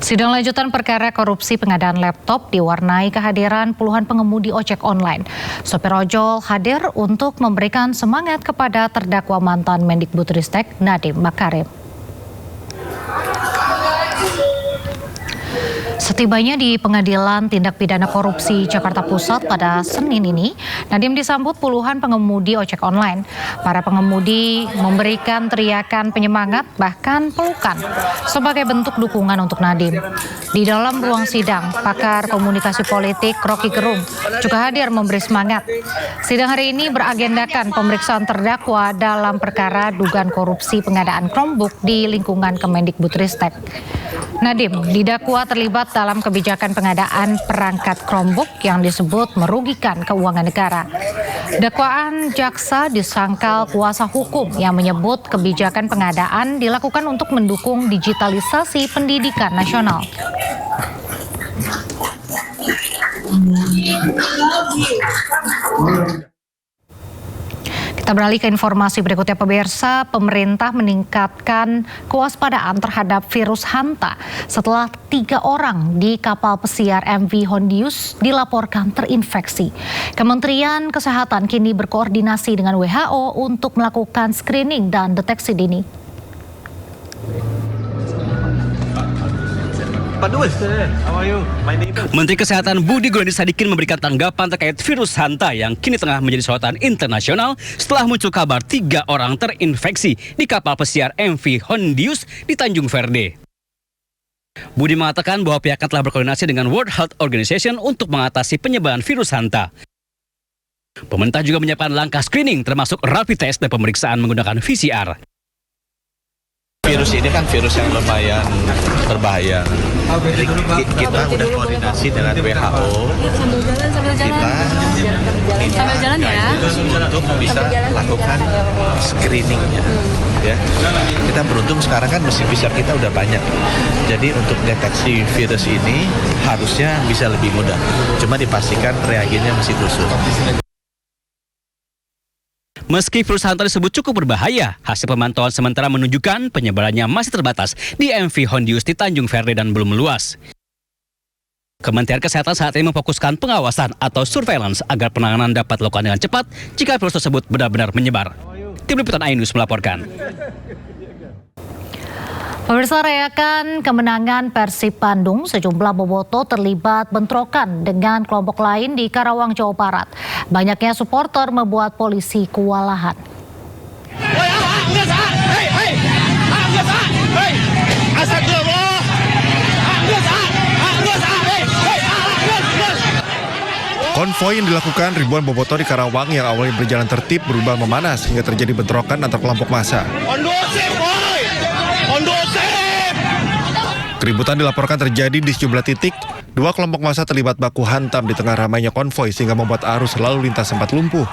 Sidang lanjutan perkara korupsi pengadaan laptop diwarnai kehadiran puluhan pengemudi ojek online. Sopir ojol hadir untuk memberikan semangat kepada terdakwa mantan Mendikbudristek Nadiem Makarim. Setibanya di Pengadilan Tindak Pidana Korupsi Jakarta Pusat pada Senin ini, Nadiem disambut puluhan pengemudi ojek online. Para pengemudi memberikan teriakan penyemangat bahkan pelukan sebagai bentuk dukungan untuk Nadiem. Di dalam ruang sidang, pakar komunikasi politik Rocky Gerung juga hadir memberi semangat. Sidang hari ini beragendakan pemeriksaan terdakwa dalam perkara dugaan korupsi pengadaan Chromebook di lingkungan Kemendikbudristek. Nadiem didakwa terlibat dalam kebijakan pengadaan perangkat Chromebook yang disebut merugikan keuangan negara. Dakwaan jaksa disangkal kuasa hukum yang menyebut kebijakan pengadaan dilakukan untuk mendukung digitalisasi pendidikan nasional. Kita beralih ke informasi berikutnya, pemirsa. Pemerintah meningkatkan kewaspadaan terhadap virus Hanta setelah 3 orang di kapal pesiar MV Hondius dilaporkan terinfeksi. Kementerian Kesehatan kini berkoordinasi dengan WHO untuk melakukan screening dan deteksi dini. Menteri Kesehatan Budi Gunadisadikin memberikan tanggapan terkait virus Hanta yang kini tengah menjadi sorotan internasional setelah muncul kabar 3 orang terinfeksi di kapal pesiar MV Hondius di Tanjung Verde. Budi mengatakan bahwa pihaknya telah berkoordinasi dengan World Health Organization untuk mengatasi penyebaran virus Hanta. Pemerintah juga menyiapkan langkah screening termasuk rapid test dan pemeriksaan menggunakan VCR. Virus ini kan virus yang lumayan berbahaya. Jadi kita udah koordinasi dengan WHO. Kita untuk bisa lakukan screeningnya. Ya. Kita beruntung sekarang kan mesin PCR kita udah banyak. Jadi untuk deteksi virus ini harusnya bisa lebih mudah. Cuma dipastikan reagennya masih khusus. Meski virus Hanta disebut cukup berbahaya, hasil pemantauan sementara menunjukkan penyebarannya masih terbatas di MV Hondius di Tanjung Verde dan belum meluas. Kementerian Kesehatan saat ini memfokuskan pengawasan atau surveillance agar penanganan dapat dilakukan dengan cepat jika virus tersebut benar-benar menyebar. Tim Liputan iNews melaporkan. Pemirsa, rayakan kemenangan Persib Bandung, sejumlah bobotoh terlibat bentrokan dengan kelompok lain di Karawang, Jawa Barat. Banyaknya supporter membuat polisi kewalahan. Konvoi yang dilakukan ribuan bobotoh di Karawang yang awalnya berjalan tertib berubah memanas hingga terjadi bentrokan antar kelompok massa. Keributan dilaporkan terjadi di sejumlah titik. 2 kelompok massa terlibat baku hantam di tengah ramainya konvoi sehingga membuat arus lalu lintas sempat lumpuh.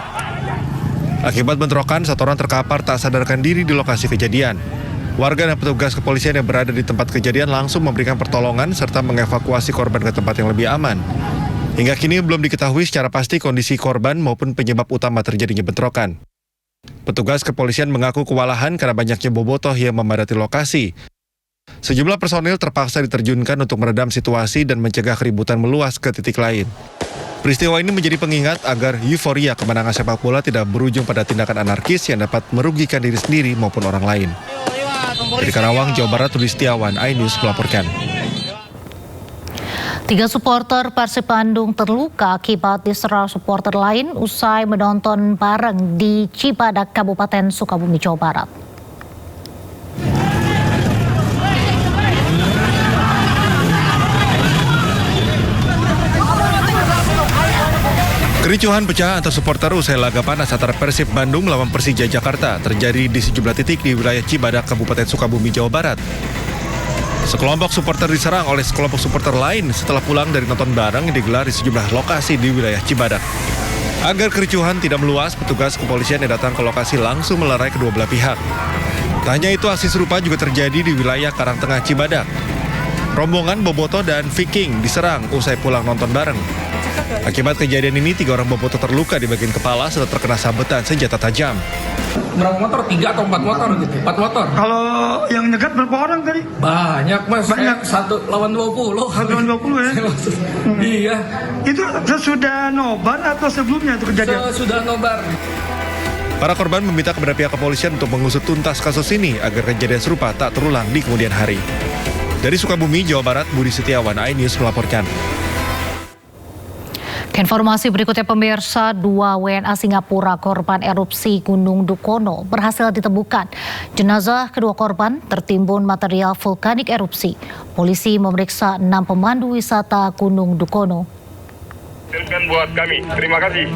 Akibat bentrokan, 1 orang terkapar tak sadarkan diri di lokasi kejadian. Warga dan petugas kepolisian yang berada di tempat kejadian langsung memberikan pertolongan serta mengevakuasi korban ke tempat yang lebih aman. Hingga kini belum diketahui secara pasti kondisi korban maupun penyebab utama terjadinya bentrokan. Petugas kepolisian mengaku kewalahan karena banyaknya bobotoh yang memadati lokasi. Sejumlah personil terpaksa diterjunkan untuk meredam situasi dan mencegah keributan meluas ke titik lain. Peristiwa ini menjadi pengingat agar euforia kemenangan sepak bola tidak berujung pada tindakan anarkis yang dapat merugikan diri sendiri maupun orang lain. Dari Karawang, Jawa Barat, Rudi Setiawan, iNews melaporkan. 3 supporter Persib Bandung terluka akibat diserang supporter lain usai menonton bareng di Cibadak, Kabupaten Sukabumi, Jawa Barat. Kericuhan pecah antar supporter usai laga panas antara Persib Bandung melawan Persija Jakarta terjadi di sejumlah titik di wilayah Cibadak, Kabupaten Sukabumi, Jawa Barat. Sekelompok supporter diserang oleh sekelompok supporter lain setelah pulang dari nonton bareng yang digelar di sejumlah lokasi di wilayah Cibadak. Agar kericuhan tidak meluas, petugas kepolisian yang datang ke lokasi langsung melerai kedua belah pihak. Tak hanya itu, aksi serupa juga terjadi di wilayah Karangtengah Cibadak. Rombongan bobotoh dan Viking diserang usai pulang nonton bareng. Akibat kejadian ini, 3 orang bobotoh terluka di bagian kepala setelah terkena sabetan senjata tajam. Berapa motor? 3 atau 4 motor gitu? 4 motor. Kalau yang nyegat berapa orang tadi? Banyak mas. Banyak. 1 lawan 20. 1 lawan 20 ya? Iya. Itu sesudah nobar atau sebelumnya itu kejadian? Sudah nobar. Para korban meminta kepada pihak kepolisian untuk mengusut tuntas kasus ini agar kejadian serupa tak terulang di kemudian hari. Dari Sukabumi, Jawa Barat, Budi Setiawan, iNews melaporkan. Informasi berikutnya pemirsa, 2 WNA Singapura korban erupsi Gunung Dukono berhasil ditemukan. Jenazah kedua korban tertimbun material vulkanik erupsi. Polisi memeriksa 6 pemandu wisata Gunung Dukono. Buat kami, terima kasih.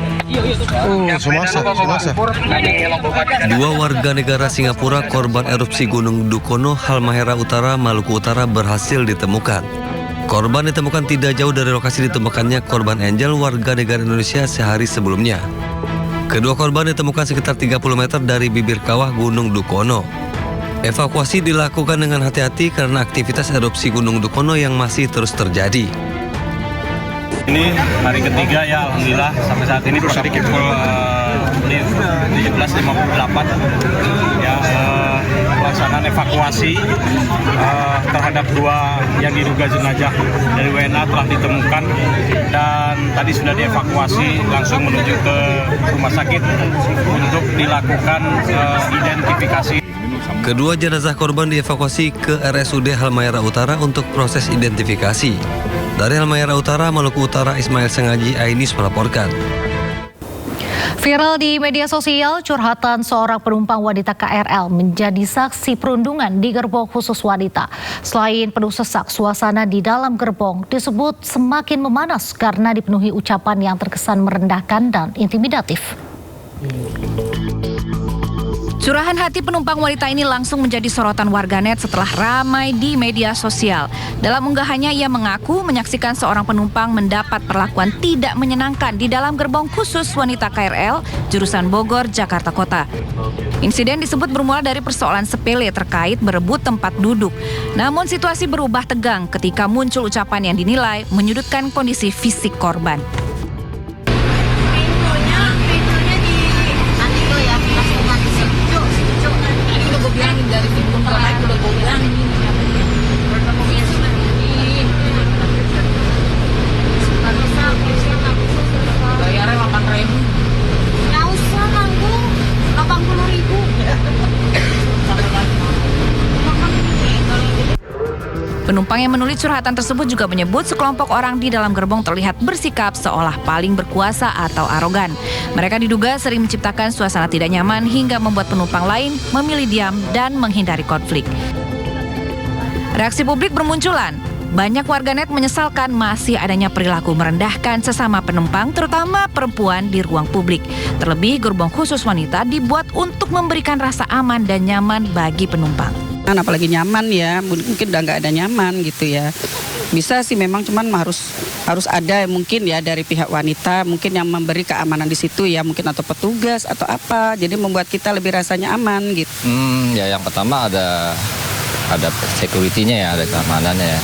Sumasa. 2 warga negara Singapura korban erupsi Gunung Dukono, Halmahera Utara, Maluku Utara berhasil ditemukan. Korban ditemukan tidak jauh dari lokasi ditemukannya korban Angel, warga negara Indonesia sehari sebelumnya. Kedua korban ditemukan sekitar 30 meter dari bibir kawah Gunung Dukono. Evakuasi dilakukan dengan hati-hati karena aktivitas erupsi Gunung Dukono yang masih terus terjadi. Ini hari ketiga ya, alhamdulillah sampai saat ini pada pukul 17.58 ya, pelaksanaan evakuasi terhadap 2 yang diduga jenazah dari WNA telah ditemukan dan tadi sudah dievakuasi langsung menuju ke rumah sakit untuk dilakukan identifikasi. Kedua jenazah korban dievakuasi ke RSUD Halmahera Utara untuk proses identifikasi. Dari Halmahera Utara, Maluku Utara, Ismail Sengaji, iNews melaporkan. Viral di media sosial, curhatan seorang penumpang wanita KRL menjadi saksi perundungan di gerbong khusus wanita. Selain penuh sesak, suasana di dalam gerbong disebut semakin memanas karena dipenuhi ucapan yang terkesan merendahkan dan intimidatif. Curahan hati penumpang wanita ini langsung menjadi sorotan warganet setelah ramai di media sosial. Dalam unggahannya, ia mengaku menyaksikan seorang penumpang mendapat perlakuan tidak menyenangkan di dalam gerbong khusus wanita KRL jurusan Bogor, Jakarta Kota. Insiden disebut bermula dari persoalan sepele terkait berebut tempat duduk. Namun situasi berubah tegang ketika muncul ucapan yang dinilai menyudutkan kondisi fisik korban. Penumpang yang menulis curhatan tersebut juga menyebut sekelompok orang di dalam gerbong terlihat bersikap seolah paling berkuasa atau arogan. Mereka diduga sering menciptakan suasana tidak nyaman hingga membuat penumpang lain memilih diam dan menghindari konflik. Reaksi publik bermunculan. Banyak warganet menyesalkan masih adanya perilaku merendahkan sesama penumpang, terutama perempuan di ruang publik. Terlebih, gerbong khusus wanita dibuat untuk memberikan rasa aman dan nyaman bagi penumpang. Apalagi nyaman ya, mungkin udah nggak ada nyaman gitu ya. Bisa sih memang, cuman harus ada mungkin ya dari pihak wanita mungkin yang memberi keamanan di situ ya, mungkin atau petugas atau apa, jadi membuat kita lebih rasanya aman gitu. Ya yang pertama ada security-nya ya, ada keamanannya ya.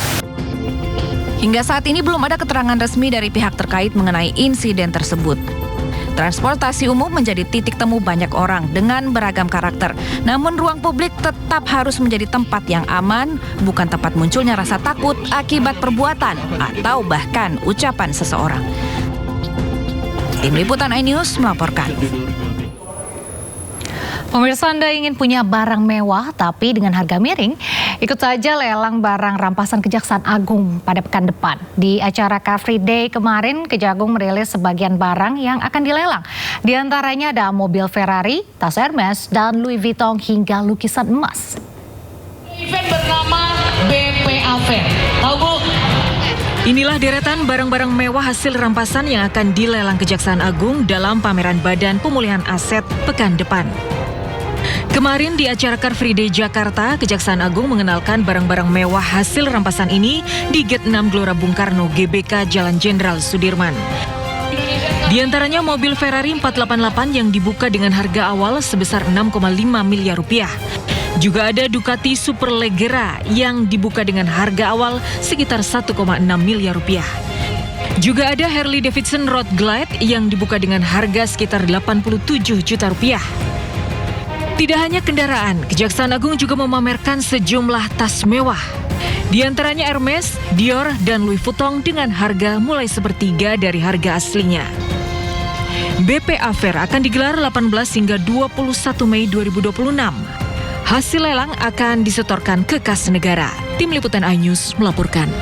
Hingga saat ini belum ada keterangan resmi dari pihak terkait mengenai insiden tersebut. Transportasi umum menjadi titik temu banyak orang dengan beragam karakter. Namun ruang publik tetap harus menjadi tempat yang aman, bukan tempat munculnya rasa takut akibat perbuatan atau bahkan ucapan seseorang. Tim Liputan iNews melaporkan. Pemirsa, Anda ingin punya barang mewah tapi dengan harga miring? Ikut saja lelang barang rampasan Kejaksaan Agung pada pekan depan. Di acara Car Free Day kemarin, Kejagung merilis sebagian barang yang akan dilelang. Di antaranya ada mobil Ferrari, tas Hermes, dan Louis Vuitton hingga lukisan emas. Event bernama BPA Fair. Tahu Bu? Inilah deretan barang-barang mewah hasil rampasan yang akan dilelang Kejaksaan Agung dalam pameran Badan Pemulihan Aset pekan depan. Kemarin di acara Car Free Day Jakarta, Kejaksaan Agung mengenalkan barang-barang mewah hasil rampasan ini di Gate 6 Gelora Bung Karno, GBK Jalan Jenderal Sudirman. Di antaranya mobil Ferrari 488 yang dibuka dengan harga awal sebesar 6,5 miliar rupiah. Juga ada Ducati Superleggera yang dibuka dengan harga awal sekitar 1,6 miliar rupiah. Juga ada Harley Davidson Road Glide yang dibuka dengan harga sekitar 87 juta rupiah. Tidak hanya kendaraan, Kejaksaan Agung juga memamerkan sejumlah tas mewah. Di antaranya Hermes, Dior, dan Louis Vuitton dengan harga mulai sepertiga dari harga aslinya. BPA Fair akan digelar 18 hingga 21 Mei 2026. Hasil lelang akan disetorkan ke kas negara. Tim Liputan iNews melaporkan.